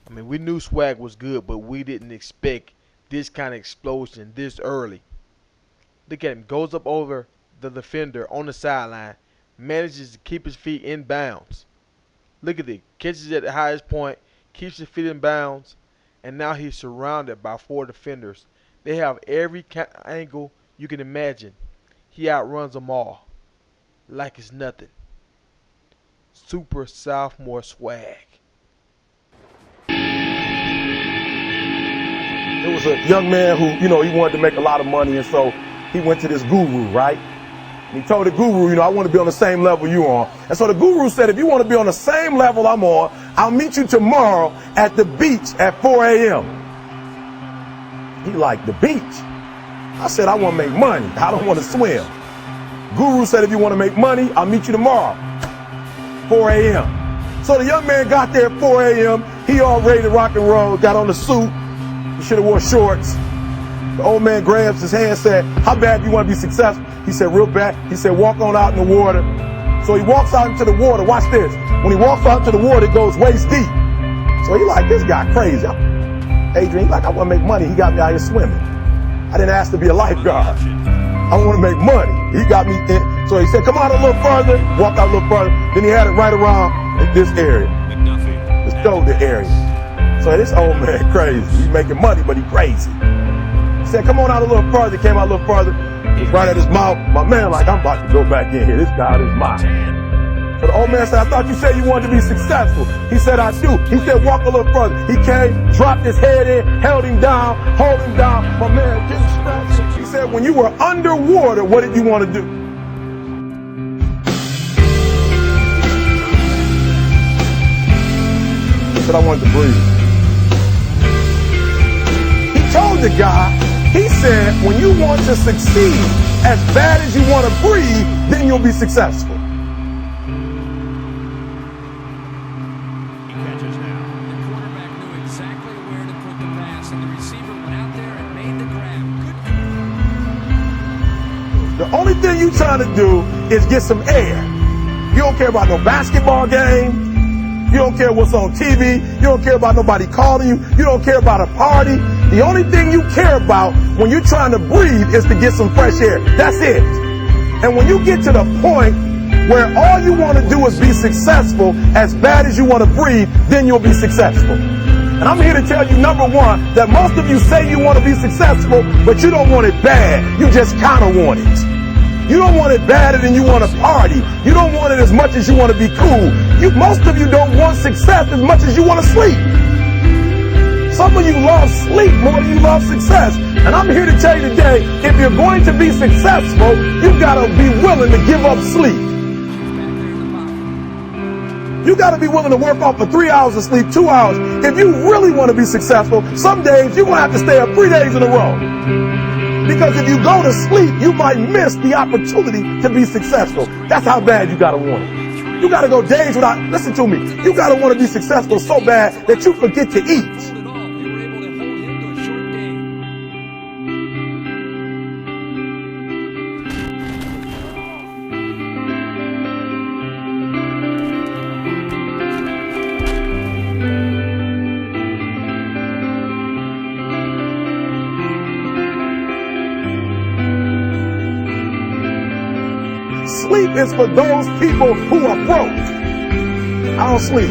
I mean, we knew Swag was good, but we didn't expect this kind of explosion this early. Look at him. Goes up over the defender on the sideline. Manages to keep his feet in bounds. Look at it. Catches at the highest point. Keeps his feet in bounds. And now he's surrounded by 4 defenders. They have every angle you can imagine. He outruns them all. Like it's nothing. Super sophomore swag. There was a young man who, he wanted to make a lot of money, and so he went to this guru, right? And he told the guru, I want to be on the same level you on. And so the guru said, if you want to be on the same level I'm on, I'll meet you tomorrow at the beach at 4 a.m. He liked the beach. I said, I want to make money. I don't want to swim. Guru said, if you want to make money, I'll meet you tomorrow, 4 a.m. So the young man got there at 4 a.m. He all ready to rock and roll, got on the suit. He should have wore shorts. The old man grabs his hand and said, how bad do you want to be successful? He said, real bad. He said, walk on out in the water. So he walks out into the water. Watch this. When he walks out into the water, it goes waist deep. So he like, this guy crazy. Adrian, he like, I want to make money. He got me out here swimming. I didn't ask to be a lifeguard. I want to make money. He got me in. So he said, come out a little further. Walked out a little further. Then he had it right around in this area. The shoulder area. So this old man crazy. He's making money, but he crazy. He said, come on out a little further. Came out a little further. He was right at his mouth. My man like, I'm about to go back in here. This guy is mine. So the old man said, I thought you said you wanted to be successful. He said, I do. He said, walk a little further. He came, dropped his head in, held him down, hold him down. My man didn't stretch. He said, when you were underwater, what did you want to do? He said, I wanted to breathe. He told the guy, he said, when you want to succeed as bad as you want to breathe, then you'll be successful. He catches now. The quarterback knew exactly where to put the pass, and the receiver went out there and made the grab. Good. The only thing you trying to do is get some air. You don't care about no basketball game. You don't care what's on TV. You don't care about nobody calling you. You don't care about a party. The only thing you care about when you're trying to breathe is to get some fresh air. That's it. And when you get to the point where all you want to do is be successful as bad as you want to breathe, then you'll be successful. And I'm here to tell you, number one, that most of you say you want to be successful, but you don't want it bad. You just kind of want it. You don't want it badder than you want to party. You don't want it as much as you want to be cool. Most of you don't want success as much as you want to sleep. Some of you love sleep more than you love success. And I'm here to tell you today, if you're going to be successful, you've got to be willing to give up sleep. You got to be willing to work off for 3 hours of sleep, 2 hours. If you really want to be successful, some days you're going to have to stay up 3 days in a row. Because if you go to sleep, you might miss the opportunity to be successful. That's how bad you got to want it. You got to go days without, listen to me, you got to want to be successful so bad that you forget to eat. Sleep is for those people who are broke. I don't sleep.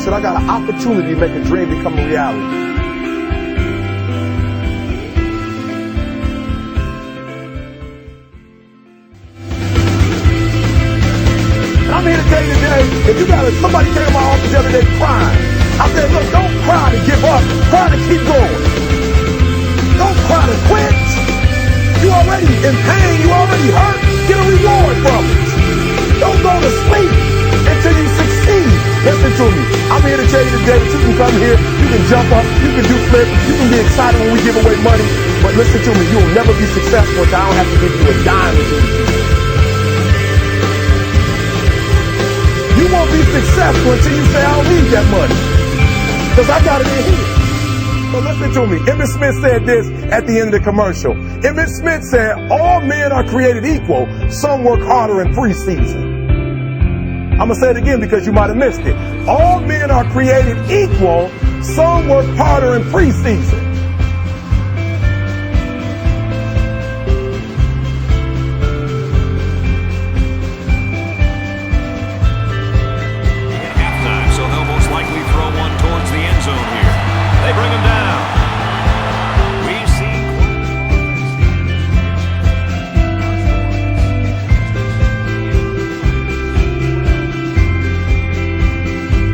Said I got an opportunity to make a dream become a reality. And I'm here to tell you today, if you got somebody came to my office the other day crying, I said, look, don't cry to give up, cry to keep going. Don't cry to quit. You already in pain, you already hurt. Get a reward from it. Don't go to sleep until you succeed. Listen to me. I'm here to tell you today that you can come here, you can jump up, you can do flips, you can be excited when we give away money. But listen to me, you will never be successful until I don't have to give you a dime. You won't be successful until you say, I don't need that money. Because I got it in here. So listen to me. Emmitt Smith said this at the end of the commercial. Emmitt Smith said, all men are created equal. Some work harder in preseason. I'm going to say it again because you might have missed it. All men are created equal. Some work harder in preseason. Halftime, so they'll most likely throw one towards the end zone here. They bring him down. We see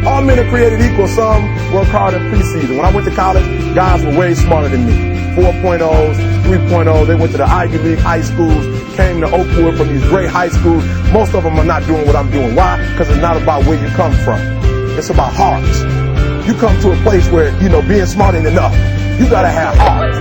all men are created equal. Some work hard in preseason. When I went to college, guys were way smarter than me. 4.0s, 3.0s. They went to the Ivy League high schools, came to Oakwood from these great high schools. Most of them are not doing what I'm doing. Why? Because it's not about where you come from. It's about heart. You come to a place where, being smart ain't enough. You got to have heart.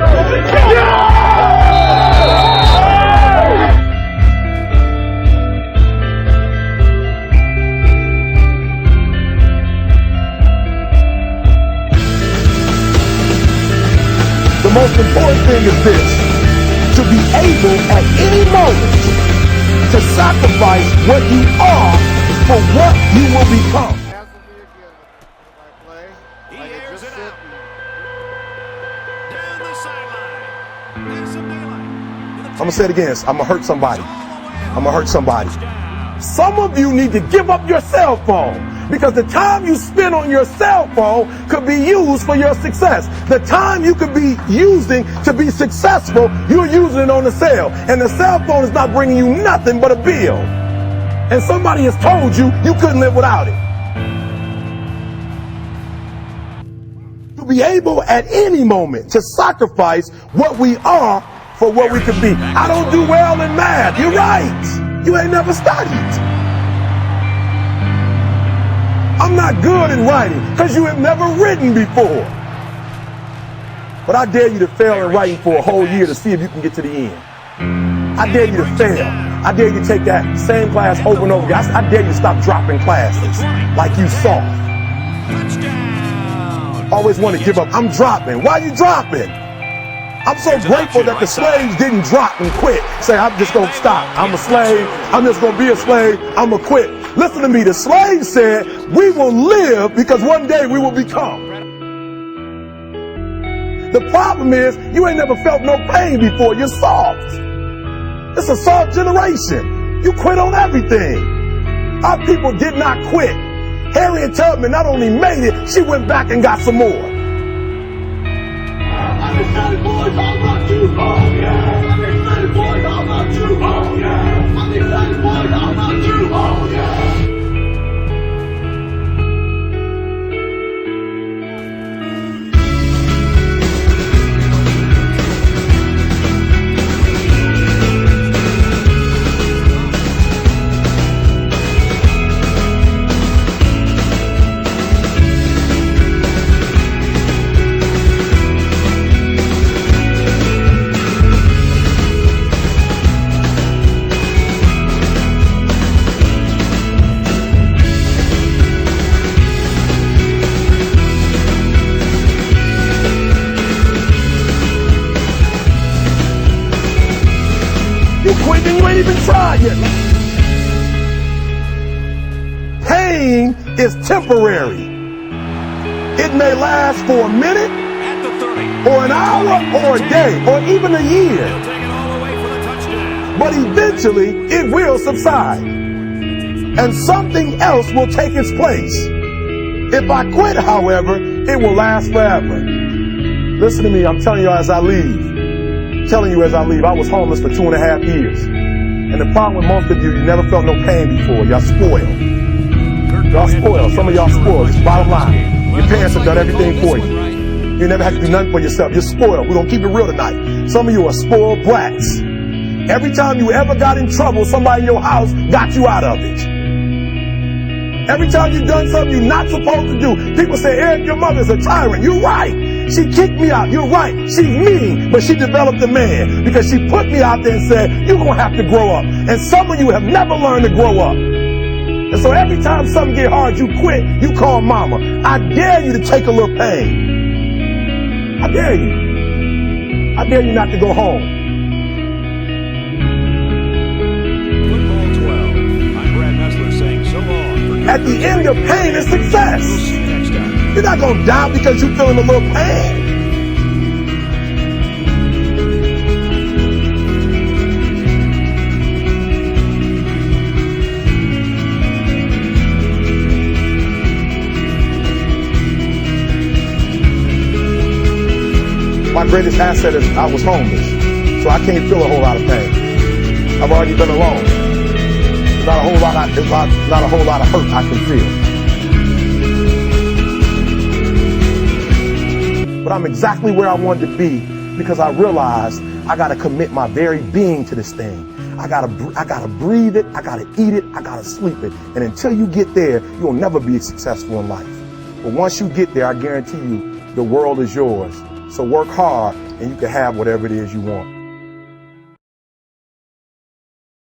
The most important thing is this: to be able at any moment to sacrifice what you are for what you will become. he airs it out. Down the sideline. There's some daylight. I'm going to say it again. I'm going to hurt somebody. I'm going to hurt somebody. Some of you need to give up your cell phone, because the time you spend on your cell phone could be used for your success. The time you could be using to be successful, you're using it on the cell. And the cell phone is not bringing you nothing but a bill. And somebody has told you you couldn't live without it. To be able at any moment to sacrifice what we are for what we could be. I don't do well in math. You're right. You ain't never studied. I'm not good in writing because you have never written before. But I dare you to fail in writing for a whole year to see if you can get to the end. I dare you to fail. I dare you to take that same class over and over again. I dare you to stop dropping classes like you soft. Always want to give up. I'm dropping. Why are you dropping? I'm so grateful that the slaves didn't drop and quit. Say, I'm just going to stop. I'm a slave. I'm just going to be a slave. I'm going to quit. Listen to me. The slaves said, we will live because one day we will become. The problem is, you ain't never felt no pain before. You're soft. It's a soft generation. You quit on everything. Our people did not quit. Harriet Tubman not only made it, she went back and got some more. You quit and you ain't even tried yet. Pain is temporary. It may last for a minute, At the 30. or an hour, or a day, or even a year. He'll take it all the way for the touchdown. But eventually, it will subside. And something else will take its place. If I quit, however, it will last forever. Listen to me, I'm telling you as I leave. I was homeless for 2.5 years. And the problem with most of you never felt no pain before. Y'all spoiled. Y'all spoiled. Some of y'all spoiled. It's bottom line. Your parents have done everything for you. You never had to do nothing for yourself. You're spoiled. We're going to keep it real tonight. Some of you are spoiled brats. Every time you ever got in trouble, somebody in your house got you out of it. Every time you've done something you're not supposed to do, people say, Eric, your mother's a tyrant. You're right. She kicked me out. You're right. She's mean, but she developed a man because she put me out there and said, you're going to have to grow up. And some of you have never learned to grow up. And so every time something get hard, you quit, you call mama. I dare you to take a little pain. I dare you. I dare you not to go home. Football 12. I'm Brad Messler saying so long for At the end of pain is success. We'll see you next time. You're not going to doubt because you're feeling a little pain. My greatest asset is I was homeless, so I can't feel a whole lot of pain. I've already been alone. There's not a whole lot of hurt I can feel. But I'm exactly where I wanted to be because I realized I got to commit my very being to this thing. I gotta breathe it, I gotta eat it, I gotta sleep it. And until you get there, you'll never be successful in life. But once you get there, I guarantee you, the world is yours. So work hard and you can have whatever it is you want.